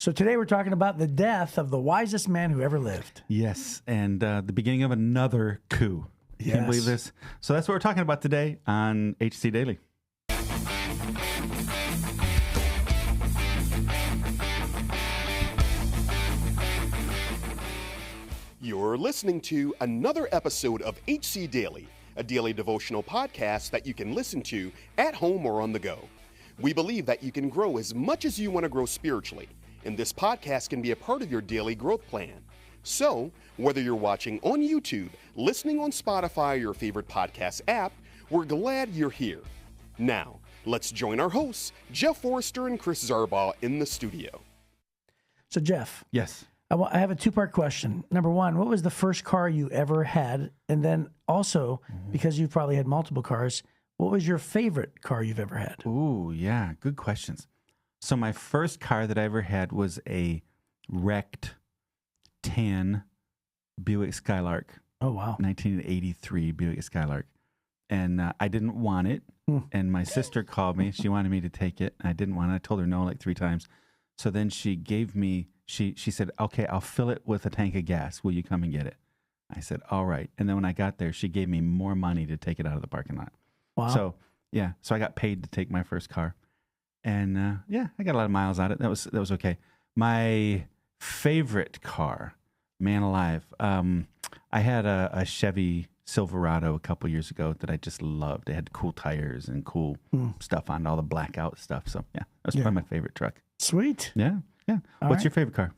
So today we're talking about the death of the wisest man who ever lived. Yes, and the beginning of another coup. Can you believe this? So that's what we're talking about today on HC Daily. You're listening to another episode of HC Daily, a daily devotional podcast that you can listen to at home or on the go. We believe that you can grow as much as you want to grow spiritually, and this podcast can be a part of your daily growth plan. So, whether you're watching on YouTube, listening on Spotify or your favorite podcast app, we're glad you're here. Now, let's join our hosts, Jeff Forrester and Chris Zarbaugh, in the studio. So, Jeff. Yes. I have a two-part question. Number one, what was the first car you ever had? And then also, because you've probably had multiple cars, what was your favorite car you've ever had? Ooh, yeah, good questions. So my first car that I ever had was a wrecked tan Buick Skylark. Oh, wow. 1983 Buick Skylark. And I didn't want it. And my sister called me. She wanted me to take it. I didn't want it. I told her no like 3 times. So then she gave me, she said, okay, I'll fill it with a tank of gas. Will you come and get it? I said, all right. And then when I got there, she gave me more money to take it out of the parking lot. Wow. So, yeah. So I got paid to take my first car. And, yeah, I got a lot of miles on it. That was okay. My favorite car, man alive. I had a Chevy Silverado a couple years ago that I just loved. It had cool tires and cool stuff on it, all the blackout stuff. So, yeah, that was probably my favorite truck. Sweet. Yeah, yeah. What's your favorite car?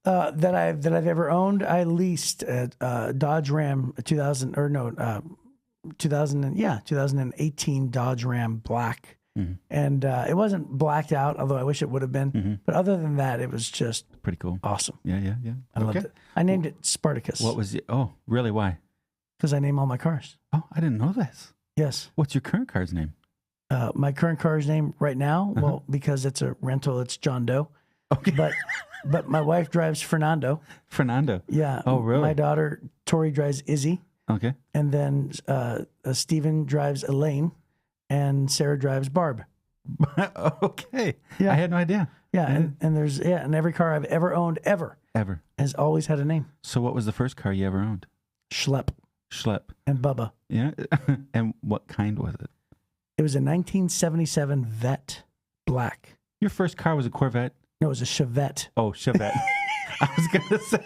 That I've ever owned, I leased a Dodge Ram 2018 Dodge Ram Black. And it wasn't blacked out, although I wish it would have been. But other than that, it was just pretty cool. Awesome. Yeah. I loved it. I named it Spartacus. What was it? Oh, really? Why? Because I name all my cars. Oh, I didn't know this. Yes. What's your current car's name? My current car's name right now, well, because it's a rental, it's John Doe. Okay. But my wife drives Fernando. Fernando. Yeah. Oh, really? My daughter, Tori, drives Izzy. Okay. And then Stephen drives Elaine. And Sarah drives Barb. Okay. Yeah. I had no idea. Yeah. And every car I've ever owned, ever, has always had a name. So what was the first car you ever owned? Schlep. And Bubba. Yeah. And what kind was it? It was a 1977 Vet Black. Your first car was a Corvette? No, it was a Chevette. Oh, Chevette. I was going to say.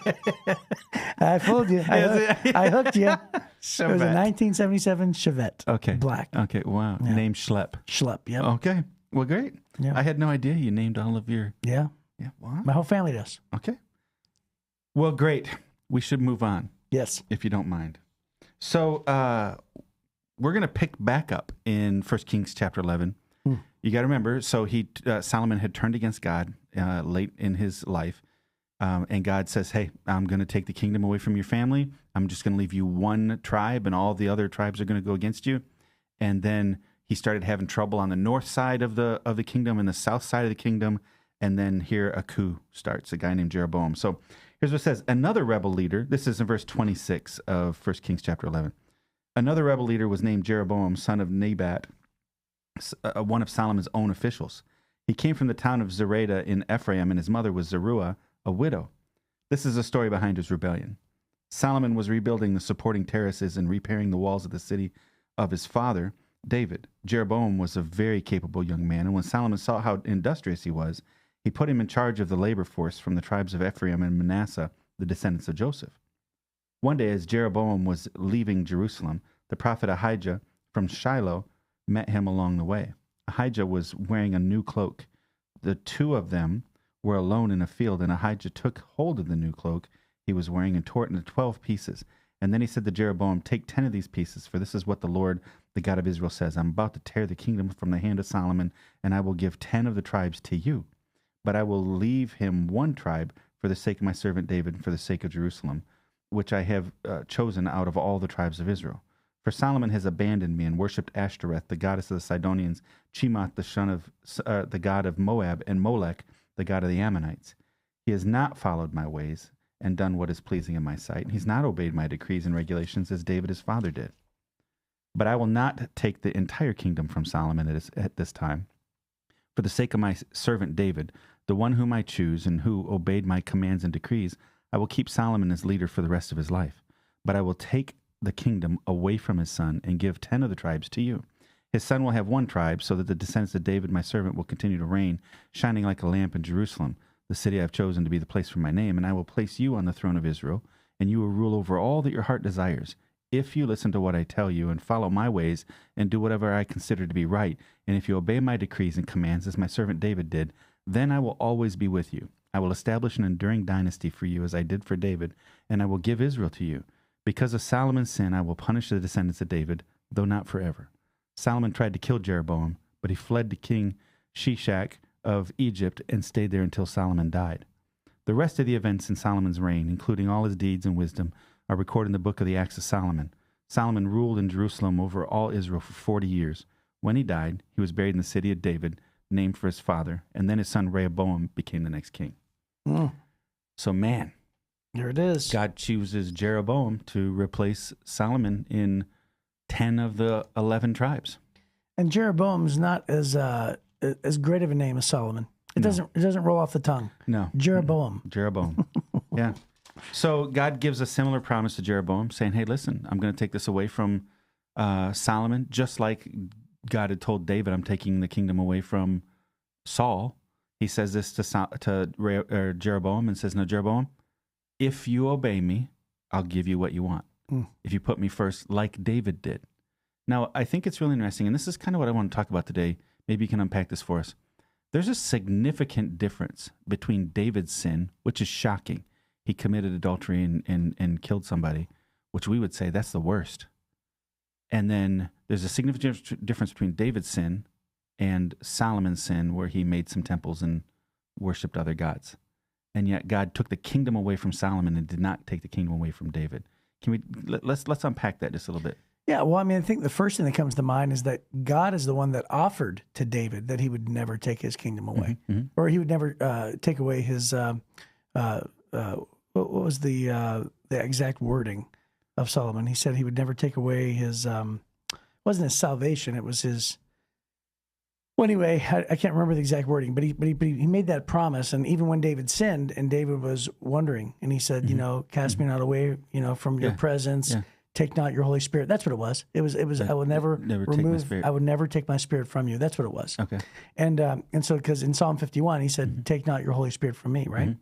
I fooled you. I hooked you. Chevette. It was a 1977 Chevette. Okay. Black. Okay. Wow. Yeah. Named Schlep. Schlep, yep. Okay. Well, great. Yeah. I had no idea you named all of your... Yeah. Yeah. Wow. My whole family does. Okay. Well, great. We should move on. Yes. If you don't mind. So we're going to pick back up in 1 Kings chapter 11. You got to remember, so Solomon had turned against God late in his life. And God says, hey, I'm going to take the kingdom away from your family. I'm just going to leave you one tribe, and all the other tribes are going to go against you. And then he started having trouble on the north side of the kingdom and the south side of the kingdom. And then here a coup starts, a guy named Jeroboam. So here's what it says. Another rebel leader, this is in verse 26 of 1 Kings chapter 11. Another rebel leader was named Jeroboam, son of Nebat, one of Solomon's own officials. He came from the town of Zeredah in Ephraim, and his mother was Zeruiah, a widow. This is the story behind his rebellion. Solomon was rebuilding the supporting terraces and repairing the walls of the city of his father, David. Jeroboam was a very capable young man, and when Solomon saw how industrious he was, he put him in charge of the labor force from the tribes of Ephraim and Manasseh, the descendants of Joseph. One day, as Jeroboam was leaving Jerusalem, the prophet Ahijah from Shiloh met him along the way. Ahijah was wearing a new cloak. The two of them were alone in a field, and Ahijah took hold of the new cloak he was wearing and tore it into 12 pieces. And then he said to Jeroboam, take 10 of these pieces, for this is what the Lord, the God of Israel, says. I'm about to tear the kingdom from the hand of Solomon, and I will give 10 of the tribes to you. But I will leave him one tribe for the sake of my servant David, and for the sake of Jerusalem, which I have chosen out of all the tribes of Israel. For Solomon has abandoned me and worshipped Ashtoreth, the goddess of the Sidonians, Chemoth, the son of the god of Moab, and Molech, the god of the Ammonites. He has not followed my ways and done what is pleasing in my sight. He's not obeyed my decrees and regulations as David his father did. But I will not take the entire kingdom from Solomon at this time. For the sake of my servant David, the one whom I choose and who obeyed my commands and decrees, I will keep Solomon as leader for the rest of his life. But I will take the kingdom away from his son and give 10 of the tribes to you. His son will have one tribe, so that the descendants of David, my servant, will continue to reign, shining like a lamp in Jerusalem, the city I have chosen to be the place for my name. And I will place you on the throne of Israel, and you will rule over all that your heart desires, if you listen to what I tell you and follow my ways and do whatever I consider to be right. And if you obey my decrees and commands, as my servant David did, then I will always be with you. I will establish an enduring dynasty for you, as I did for David, and I will give Israel to you. Because of Solomon's sin, I will punish the descendants of David, though not forever. Solomon tried to kill Jeroboam, but he fled to King Shishak of Egypt and stayed there until Solomon died. The rest of the events in Solomon's reign, including all his deeds and wisdom, are recorded in the book of the Acts of Solomon. Solomon ruled in Jerusalem over all Israel for 40 years. When he died, he was buried in the city of David, named for his father, and then his son Rehoboam became the next king. So, man, here it is. God chooses Jeroboam to replace Solomon in 10 of the 11 tribes. And Jeroboam's not as great of a name as Solomon. It doesn't roll off the tongue. No. Jeroboam. Jeroboam. Yeah. So God gives a similar promise to Jeroboam, saying, hey, listen, I'm going to take this away from Solomon, just like God had told David, I'm taking the kingdom away from Saul. He says this to Jeroboam and says, no, Jeroboam, if you obey me, I'll give you what you want. If you put me first, like David did. Now, I think it's really interesting, and this is kind of what I want to talk about today. Maybe you can unpack this for us. There's a significant difference between David's sin, which is shocking. He committed adultery and killed somebody, which we would say that's the worst. And then there's a significant difference between David's sin and Solomon's sin, where he made some temples and worshipped other gods. And yet God took the kingdom away from Solomon and did not take the kingdom away from David. Let's unpack that just a little bit. Yeah, well, I mean, I think the first thing that comes to mind is that God is the one that offered to David that he would never take his kingdom away, or he would never take away his. What was the exact wording of Solomon? He said he would never take away his. Wasn't his salvation? It was his. Well, anyway, I can't remember the exact wording, but he made that promise, and even when David sinned, and David was wondering, and he said, cast me not away, from your presence. Yeah. Take not your Holy Spirit. That's what it was. It was. I will never remove. I would never take my Spirit from you. That's what it was. Okay. And so because in Psalm 51 he said, "Take not your Holy Spirit from me." Right.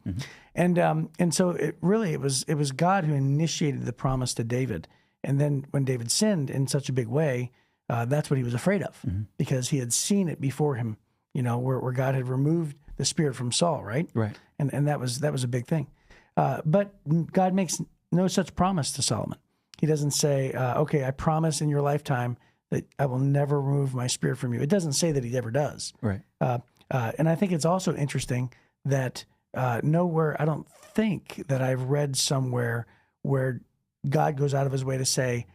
And so it was God who initiated the promise to David. And then when David sinned in such a big way, that's what he was afraid of, because he had seen it before him. Where God had removed the Spirit from Saul. Right. Right. And that was a big thing. But God makes no such promise to Solomon. He doesn't say, okay, I promise in your lifetime that I will never remove my Spirit from you. It doesn't say that he ever does. Right. And I think it's also interesting that nowhere, I don't think that I've read somewhere where God goes out of his way to say,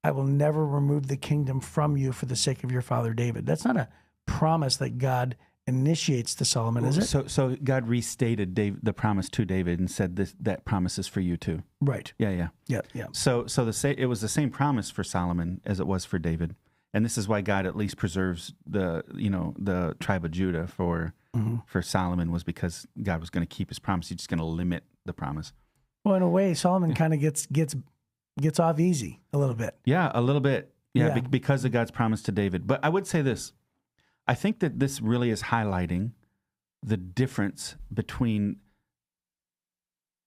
I will never remove the kingdom from you for the sake of your father David. That's not a promise that God initiates to Solomon, is it? So God restated the promise to David and said that promise is for you too. Right. Yeah. So it was the same promise for Solomon as it was for David, and this is why God at least preserves the tribe of Judah for Solomon, was because God was going to keep his promise. He's just going to limit the promise. Well, in a way, Solomon kind of gets off easy a little bit. Yeah, a little bit. Yeah, because of God's promise to David. But I would say this. I think that this really is highlighting the difference between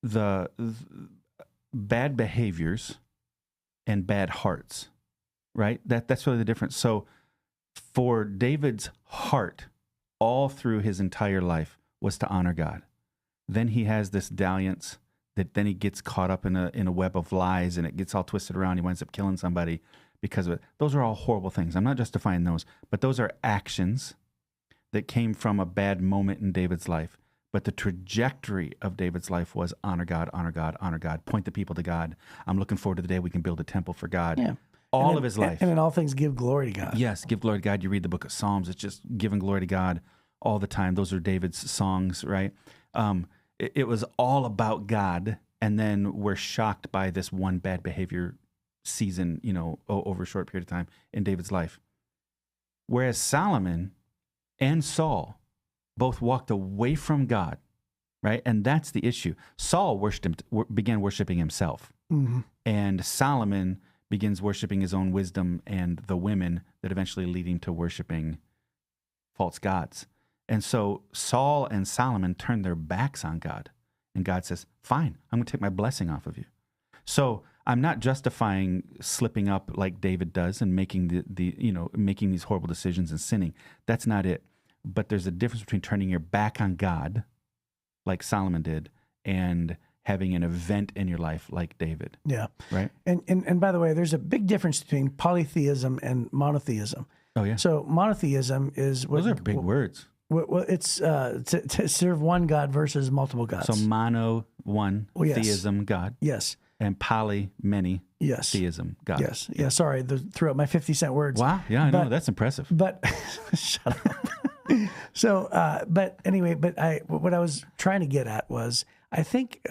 the bad behaviors and bad hearts, right? That's really the difference. So for David's heart, all through his entire life, was to honor God. Then he has this dalliance that then he gets caught up in a web of lies, and it gets all twisted around. He winds up killing somebody because of it. Those are all horrible things. I'm not justifying those, but those are actions that came from a bad moment in David's life. But the trajectory of David's life was honor God, honor God, honor God, point the people to God. I'm looking forward to the day we can build a temple for God. Yeah. All of his life. And in all things, give glory to God. Yes, give glory to God. You read the book of Psalms, it's just giving glory to God all the time. Those are David's songs, right? It was all about God, and then we're shocked by this one bad behavior season, over a short period of time in David's life. Whereas Solomon and Saul both walked away from God, right? And that's the issue. Saul began worshiping himself, and Solomon begins worshiping his own wisdom and the women that eventually lead him to worshiping false gods. And so Saul and Solomon turned their backs on God, and God says, fine, I'm going to take my blessing off of you. So I'm not justifying slipping up like David does and making making these horrible decisions and sinning. That's not it. But there's a difference between turning your back on God, like Solomon did, and having an event in your life like David. Yeah. Right? And by the way, there's a big difference between polytheism and monotheism. Oh, yeah. So monotheism is... Those are big words. Well, it's to serve one God versus multiple gods. So mono, one, yes. Theism, God. Yes. And poly, many, yes. Theism, God. Yes. Yeah, sorry, threw out my 50-cent words. Wow. Yeah, I know. That's impressive. But, shut up. So, but anyway, what I was trying to get at was, I think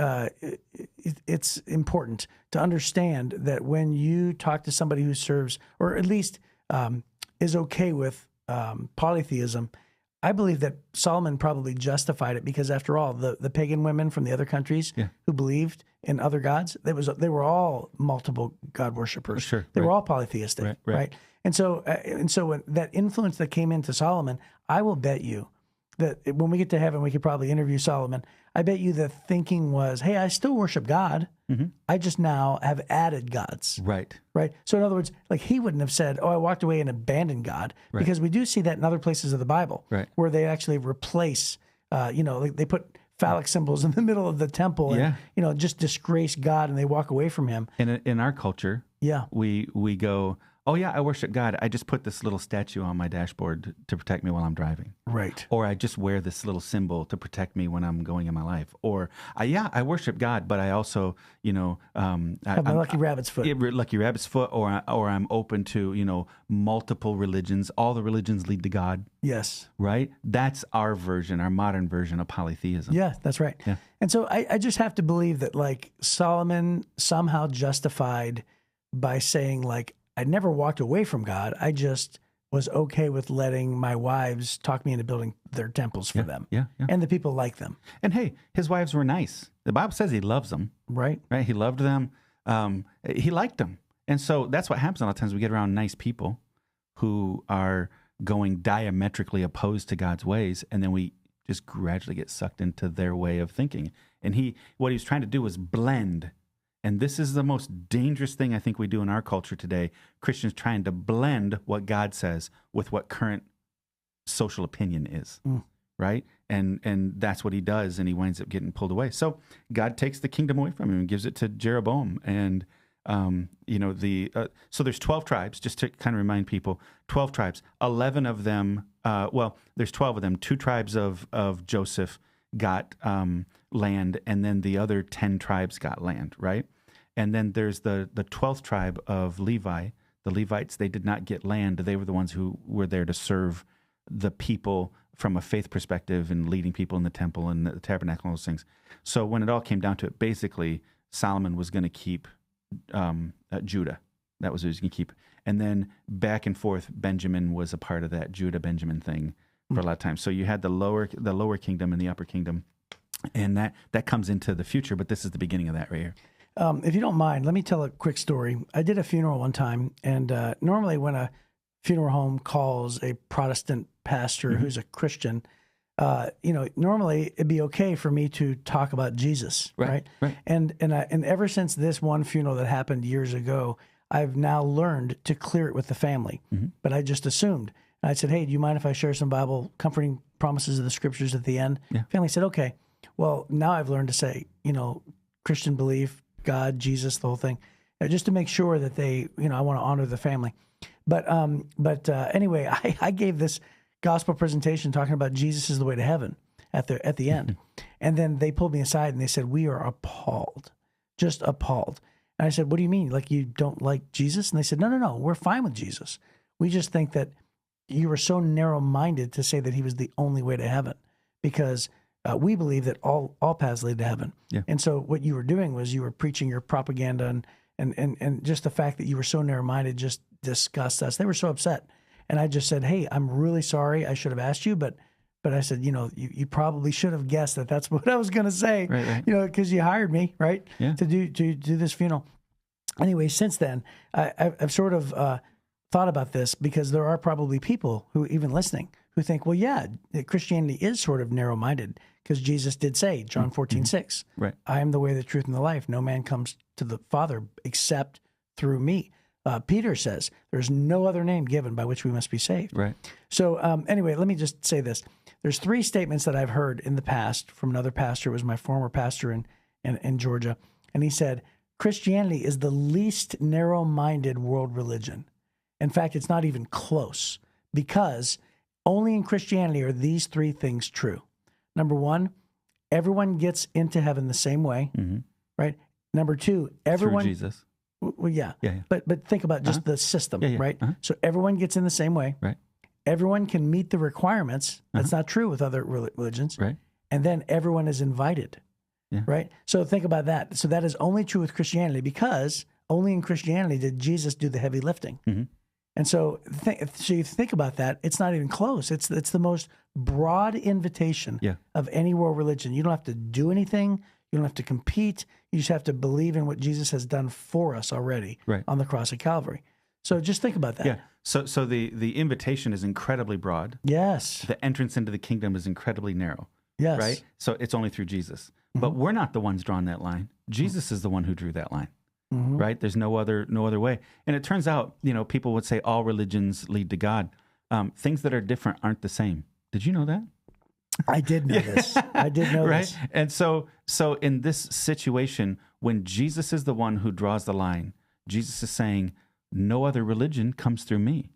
it's important to understand that when you talk to somebody who serves, or at least is okay with polytheism, I believe that Solomon probably justified it because, after all, the pagan women from the other countries who believed in other gods, they were all multiple God worshipers. Sure, they were all polytheistic, right? And so when that influence that came into Solomon, I will bet you that when we get to heaven, we could probably interview Solomon. I bet you the thinking was, hey, I still worship God. I just now have added gods. Right. So in other words, like, he wouldn't have said, oh, I walked away and abandoned God, because we do see that in other places of the Bible where they actually replace, like they put phallic symbols in the middle of the temple and, just disgrace God, and they walk away from him. In our culture, we go, oh, yeah, I worship God. I just put this little statue on my dashboard to protect me while I'm driving. Right. Or I just wear this little symbol to protect me when I'm going in my life. Or, I worship God, but I also, have my lucky rabbit's foot. Lucky rabbit's foot, or I'm open to, multiple religions. All the religions lead to God. Yes. Right? That's our modern version of polytheism. Yeah, that's right. Yeah. And so I just have to believe that, like, Solomon somehow justified by saying, like, I never walked away from God. I just was okay with letting my wives talk me into building their temples for them. Yeah. And the people like them. And hey, his wives were nice. The Bible says he loves them. Right. He loved them. He liked them. And so that's what happens a lot of times. We get around nice people who are going diametrically opposed to God's ways, and then we just gradually get sucked into their way of thinking. And what he was trying to do was blend. And this is the most dangerous thing I think we do in our culture today. Christians trying to blend what God says with what current social opinion is, right? And that's what he does, and he winds up getting pulled away. So God takes the kingdom away from him and gives it to Jeroboam. And so there's 12 tribes, just to kind of remind people, 12 tribes. 11 of them, there's 12 of them. 2 tribes of Joseph got land, and then the other 10 tribes got land, right? And then there's the 12th tribe of Levi. The Levites, they did not get land. They were the ones who were there to serve the people from a faith perspective and leading people in the temple and the tabernacle and those things. So when it all came down to it, basically Solomon was going to keep Judah. That was what he was going to keep. And then back and forth, Benjamin was a part of that Judah-Benjamin thing for a lot of times. So you had the lower kingdom and the upper kingdom, and that comes into the future, but this is the beginning of that right here. If you don't mind, let me tell a quick story. I did a funeral one time, and normally when a funeral home calls a Protestant pastor who's a Christian, normally it'd be okay for me to talk about Jesus, right? And ever since this one funeral that happened years ago, I've now learned to clear it with the family. But I just assumed. And I said, hey, do you mind if I share some Bible comforting promises of the scriptures at the end? Family said, okay. Well, now I've learned to say, Christian belief, God, Jesus, the whole thing, just to make sure that they, I want to honor the family. But anyway, I gave this gospel presentation talking about Jesus is the way to heaven at the end. And then they pulled me aside and they said, we are appalled, just appalled. And I said, what do you mean? Like, you don't like Jesus? And they said, no, we're fine with Jesus. We just think that you were so narrow-minded to say that he was the only way to heaven, because we believe that all paths lead to heaven. Yeah. And so what you were doing was you were preaching your propaganda, and just the fact that you were so narrow-minded just disgusts us. They were so upset. And I just said, hey, I'm really sorry. I should have asked you, but But I said, you probably should have guessed that that's what I was going to say, Right. because you hired me, right, Yeah. to do this funeral. Anyway, since then, I've sort of thought about this, because there are probably people who, even listening, who think, well, yeah, Christianity is sort of narrow-minded, because Jesus did say, John 14:6, Right. I am the way, the truth, and the life. No man comes to the Father except through me. Peter says, there's no other name given by which we must be saved. Right. So anyway, let me just say this. There's 3 statements that I've heard in the past from another pastor. It was my former pastor in Georgia. And he said, Christianity is the least narrow-minded world religion. In fact, it's not even close, because only in Christianity are these 3 things true. Number 1, everyone gets into heaven the same way, right? Number 2, everyone... Through Jesus. Well, yeah. Yeah. But think about just the system, right? So everyone gets in the same way. Right. Everyone can meet the requirements. That's not true with other religions. Right. And then everyone is invited, right? So think about that. So that is only true with Christianity, because only in Christianity did Jesus do the heavy lifting. And so you think about that, it's not even close. It's the most broad invitation of any world religion. You don't have to do anything. You don't have to compete. You just have to believe in what Jesus has done for us already on the cross of Calvary. So just think about that. Yeah. So the invitation is incredibly broad. Yes. The entrance into the kingdom is incredibly narrow. Yes. Right? So it's only through Jesus. But we're not the ones drawing that line. Jesus is the one who drew that line. Right? There's no other way. And it turns out, people would say all religions lead to God. Things that are different aren't the same. Did you know that? I did know this. I did know right? this. And so in this situation, when Jesus is the one who draws the line, Jesus is saying, no other religion comes through me,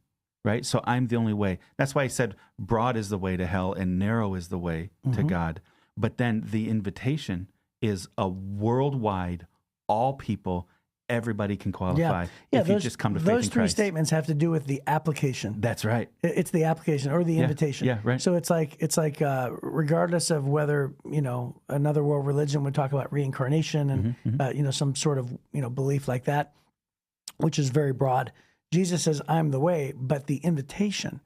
right? So I'm the only way. That's why he said broad is the way to hell and narrow is the way to God. But then the invitation is a worldwide, all people, everybody can qualify if you just come to faith in Christ. Those 3 statements have to do with the application. That's right. It's the application or the invitation. Yeah, right. So it's like regardless of whether another world religion would talk about reincarnation and some sort of belief like that, which is very broad. Jesus says, "I'm the way," but the invitation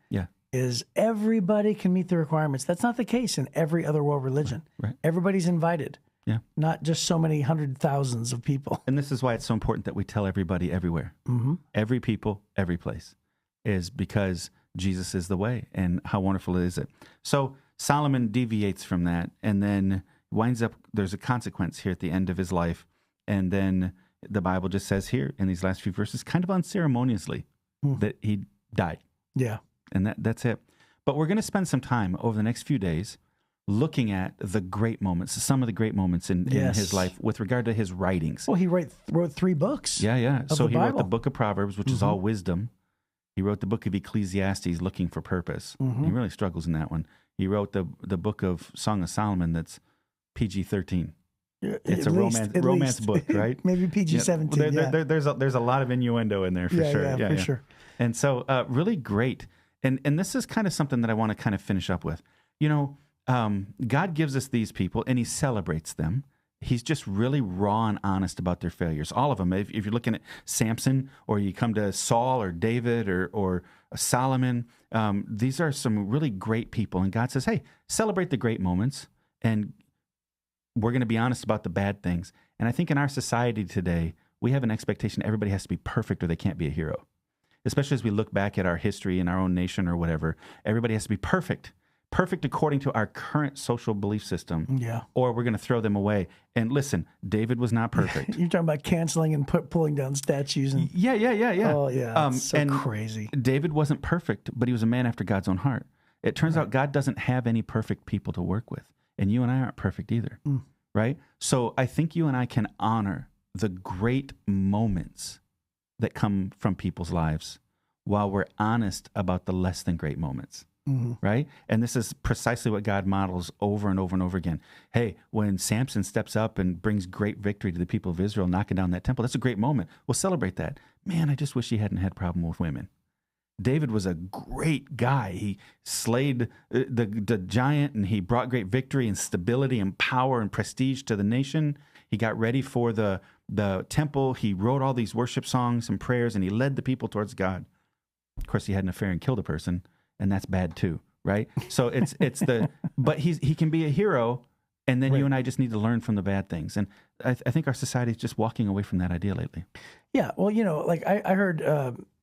is everybody can meet the requirements. That's not the case in every other world religion. Right. Everybody's invited. Yeah. Not just so many hundred thousands of people. And this is why it's so important that we tell everybody everywhere. Every people, every place, is because Jesus is the way. And how wonderful is it? So Solomon deviates from that and then winds up, there's a consequence here at the end of his life. And then the Bible just says here in these last few verses, kind of unceremoniously, that he died. Yeah. And that's it. But we're going to spend some time over the next few days looking at the great moments, some of the great moments in his life with regard to his writings. Well, he wrote 3 books. Yeah. So he wrote the Bible. book of Proverbs, which is all wisdom. He wrote the book of Ecclesiastes, looking for purpose. He really struggles in that one. He wrote the book of Song of Solomon that's PG-13. It's a romance book, right? Maybe PG-17. There's a lot of innuendo in there for sure. Yeah, for sure. And so really great. And this is kind of something that I want to kind of finish up with. God gives us these people and he celebrates them. He's just really raw and honest about their failures. All of them. If you're looking at Samson, or you come to Saul or David or Solomon, these are some really great people. And God says, hey, celebrate the great moments. And we're going to be honest about the bad things. And I think in our society today, we have an expectation everybody has to be perfect or they can't be a hero. Especially as we look back at our history in our own nation or whatever, everybody has to be perfect according to our current social belief system. Yeah. Or we're going to throw them away. And listen, David was not perfect. You're talking about canceling and pulling down statues. And Yeah. Oh, yeah. It's so crazy. David wasn't perfect, but he was a man after God's own heart. It turns out God doesn't have any perfect people to work with. And you and I aren't perfect either. Right? So I think you and I can honor the great moments that come from people's lives while we're honest about the less than great moments. Right? And this is precisely what God models over and over and over again. Hey, when Samson steps up and brings great victory to the people of Israel, knocking down that temple, that's a great moment. We'll celebrate that. Man, I just wish he hadn't had a problem with women. David was a great guy. He slayed the giant and he brought great victory and stability and power and prestige to the nation. He got ready for the temple. He wrote all these worship songs and prayers and he led the people towards God. Of course, he had an affair and killed a person. And that's bad too. right? So it's but he can be a hero, and then you and I just need to learn from the bad things. And I think our society is just walking away from that idea lately. Yeah, well, like I heard,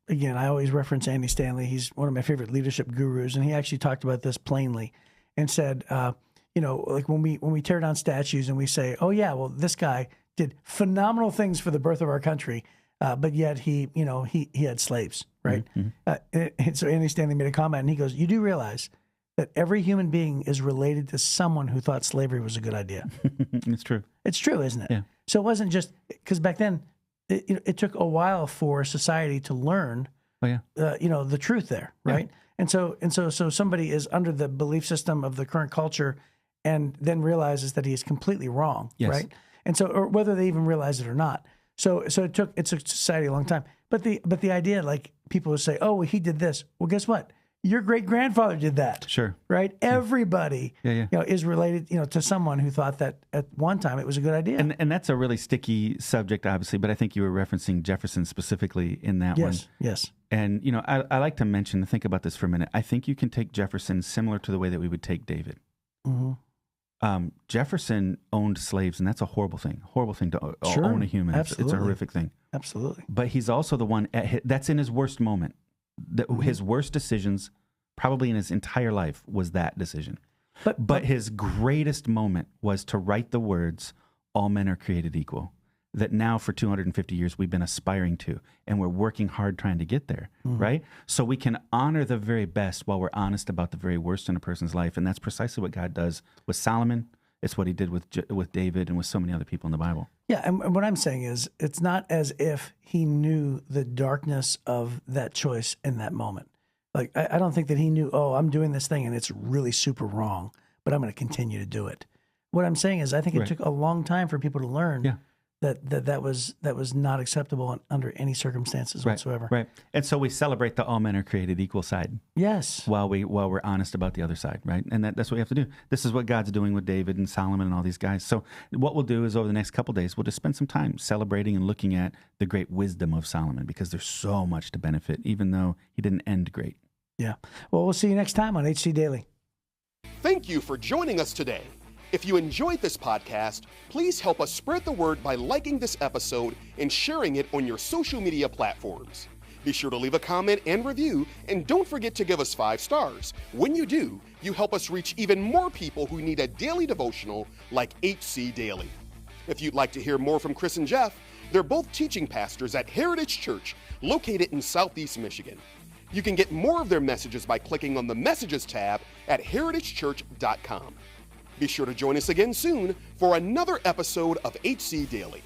again, I always reference Andy Stanley. He's one of my favorite leadership gurus, and he actually talked about this plainly and said, like when we tear down statues and we say, oh yeah, well, this guy did phenomenal things for the birth of our country, but yet he had slaves, right? And so Andy Stanley made a comment, and he goes, you do realize that every human being is related to someone who thought slavery was a good idea. It's true. It's true, isn't it? Yeah. So it wasn't just because back then it took a while for society to learn, the truth there, right? Yeah. And so somebody is under the belief system of the current culture, and then realizes that he is completely wrong, right? And so, or whether they even realize it or not. So it took society a long time. But the idea, like people would say, oh, well, he did this. Well, guess what? Your great grandfather did that. Sure. Right. Everybody, is related, to someone who thought that at one time it was a good idea. And that's a really sticky subject, obviously. But I think you were referencing Jefferson specifically in that one. Yes. And I like to think about this for a minute. I think you can take Jefferson similar to the way that we would take David. Mm-hmm. Jefferson owned slaves, and that's a horrible thing. Horrible thing to own a human. It's a horrific thing. Absolutely. But he's also the one that's in his worst moment. His worst decisions, probably in his entire life, was that decision. But his greatest moment was to write the words, "All men are created equal," that now for 250 years we've been aspiring to, and we're working hard trying to get there, right? So we can honor the very best while we're honest about the very worst in a person's life, and that's precisely what God does with Solomon. It's what he did with David and with so many other people in the Bible. Yeah, and what I'm saying is, it's not as if he knew the darkness of that choice in that moment. Like, I don't think that he knew, oh, I'm doing this thing and it's really super wrong, but I'm going to continue to do it. What I'm saying is, I think it took a long time for people to learn that was not acceptable under any circumstances whatsoever. Right. And so we celebrate the all men are created equal side. Yes. While we're honest about the other side, right? And that's what we have to do. This is what God's doing with David and Solomon and all these guys. So what we'll do is over the next couple of days, we'll just spend some time celebrating and looking at the great wisdom of Solomon, because there's so much to benefit, even though he didn't end great. Yeah. Well, we'll see you next time on HC Daily. Thank you for joining us today. If you enjoyed this podcast, please help us spread the word by liking this episode and sharing it on your social media platforms. Be sure to leave a comment and review, and don't forget to give us 5 stars. When you do, you help us reach even more people who need a daily devotional like HC Daily. If you'd like to hear more from Chris and Jeff, they're both teaching pastors at Heritage Church, located in Southeast Michigan. You can get more of their messages by clicking on the Messages tab at heritagechurch.com. Be sure to join us again soon for another episode of HC Daily.